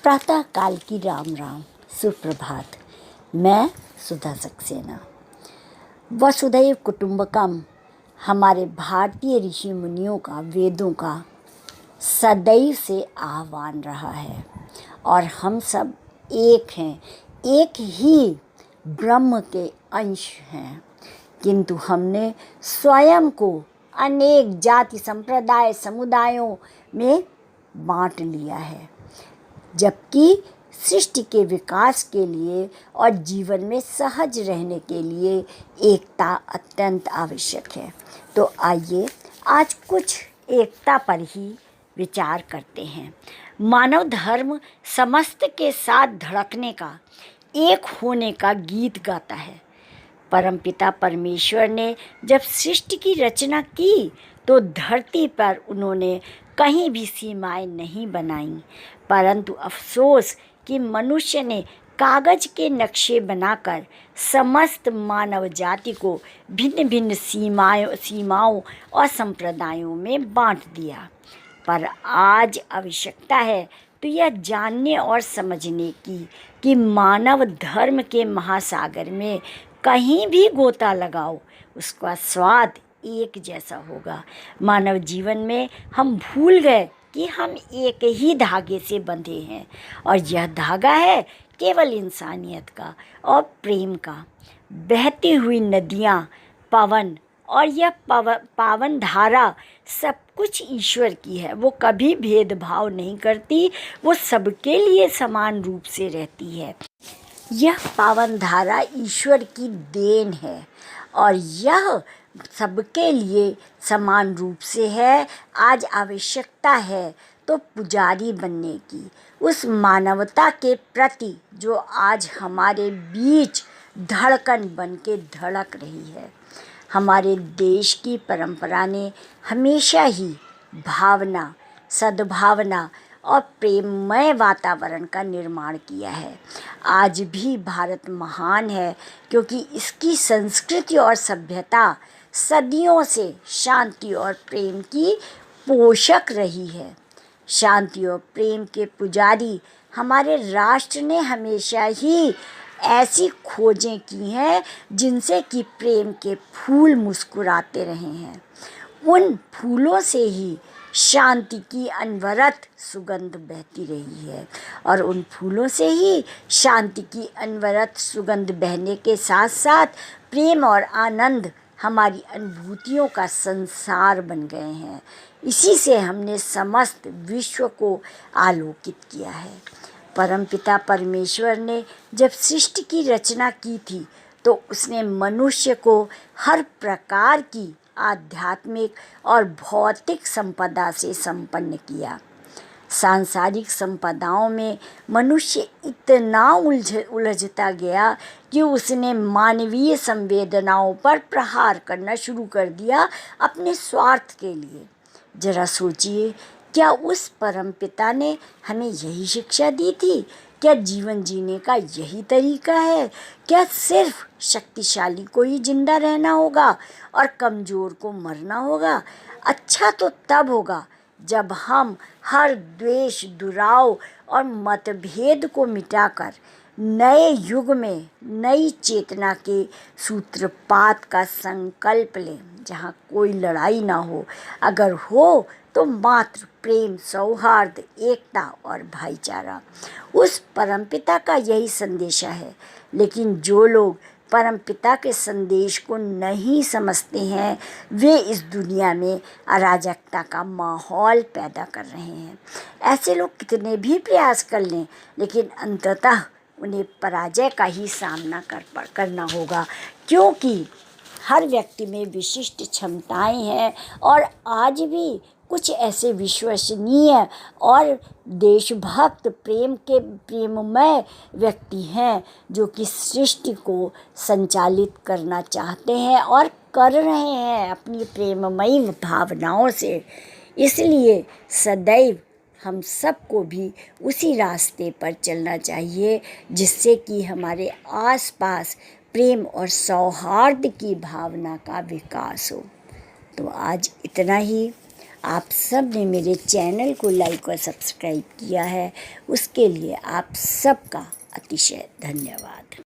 प्रातः काल की राम राम सुप्रभात। मैं सुधा सक्सेना। वसुधैव कुटुंबकम हमारे भारतीय ऋषि मुनियों का, वेदों का सदैव से आह्वान रहा है और हम सब एक हैं, एक ही ब्रह्म के अंश हैं, किंतु हमने स्वयं को अनेक जाति संप्रदाय समुदायों में बांट लिया है, जबकि सृष्टि के विकास के लिए और जीवन में सहज रहने के लिए एकता अत्यंत आवश्यक है। तो आइए आज कुछ एकता पर ही विचार करते हैं। मानव धर्म समस्त के साथ धड़कने का, एक होने का गीत गाता है। परमपिता परमेश्वर ने जब सृष्टि की रचना की तो धरती पर उन्होंने कहीं भी सीमाएं नहीं बनाईं, परंतु अफसोस कि मनुष्य ने कागज के नक्शे बनाकर समस्त मानव जाति को भिन्न भिन्न सीमाओं और संप्रदायों में बांट दिया। पर आज आवश्यकता है तो यह जानने और समझने की कि मानव धर्म के महासागर में कहीं भी गोता लगाओ, उसका स्वाद एक जैसा होगा। मानव जीवन में हम भूल गए कि हम एक ही धागे से बंधे हैं और यह धागा है केवल इंसानियत का और प्रेम का। बहती हुई नदियाँ, पवन और यह पावन धारा सब कुछ ईश्वर की है। वो कभी भेदभाव नहीं करती, वो सबके लिए समान रूप से रहती है। यह पावन धारा ईश्वर की देन है और यह सबके लिए समान रूप से है। आज आवश्यकता है तो पुजारी बनने की, उस मानवता के प्रति जो आज हमारे बीच धड़कन बन के धड़क रही है। हमारे देश की परंपरा ने हमेशा ही भावना, सद्भावना और प्रेममय वातावरण का निर्माण किया है। आज भी भारत महान है क्योंकि इसकी संस्कृति और सभ्यता सदियों से शांति और प्रेम की पोषक रही है। शांति और प्रेम के पुजारी हमारे राष्ट्र ने हमेशा ही ऐसी खोजें की हैं जिनसे कि प्रेम के फूल मुस्कुराते रहे हैं। उन फूलों से ही शांति की अनवरत सुगंध बहती रही है और उन फूलों से ही शांति की अनवरत सुगंध बहने के साथ साथ प्रेम और आनंद हमारी अनुभूतियों का संसार बन गए हैं। इसी से हमने समस्त विश्व को आलोकित किया है। परमपिता परमेश्वर ने जब सृष्टि की रचना की थी तो उसने मनुष्य को हर प्रकार की आध्यात्मिक और भौतिक संपदा से संपन्न किया। सांसारिक संपदाओं में मनुष्य इतना उलझता गया कि उसने मानवीय संवेदनाओं पर प्रहार करना शुरू कर दिया अपने स्वार्थ के लिए। जरा सोचिए, क्या उस परमपिता ने हमें यही शिक्षा दी थी? क्या जीवन जीने का यही तरीका है? क्या सिर्फ शक्तिशाली को ही जिंदा रहना होगा और कमज़ोर को मरना होगा? अच्छा तो तब होगा जब हम हर द्वेष, दुराव और मतभेद को मिटाकर नए युग में नई चेतना के सूत्रपात का संकल्प लें, जहाँ कोई लड़ाई ना हो, अगर हो तो मात्र प्रेम, सौहार्द, एकता और भाईचारा। उस परमपिता का यही संदेश है। लेकिन जो लोग परमपिता के संदेश को नहीं समझते हैं वे इस दुनिया में अराजकता का माहौल पैदा कर रहे हैं। ऐसे लोग कितने भी प्रयास कर लें लेकिन अंततः उन्हें पराजय का ही सामना करना होगा, क्योंकि हर व्यक्ति में विशिष्ट क्षमताएं हैं और आज भी कुछ ऐसे विश्वसनीय और देशभक्त प्रेममय व्यक्ति हैं जो कि सृष्टि को संचालित करना चाहते हैं और कर रहे हैं अपनी प्रेममयी भावनाओं से। इसलिए सदैव हम सबको भी उसी रास्ते पर चलना चाहिए जिससे कि हमारे आसपास प्रेम और सौहार्द की भावना का विकास हो। तो आज इतना ही। आप सब ने मेरे चैनल को लाइक और सब्सक्राइब किया है, उसके लिए आप सबका अतिशय धन्यवाद।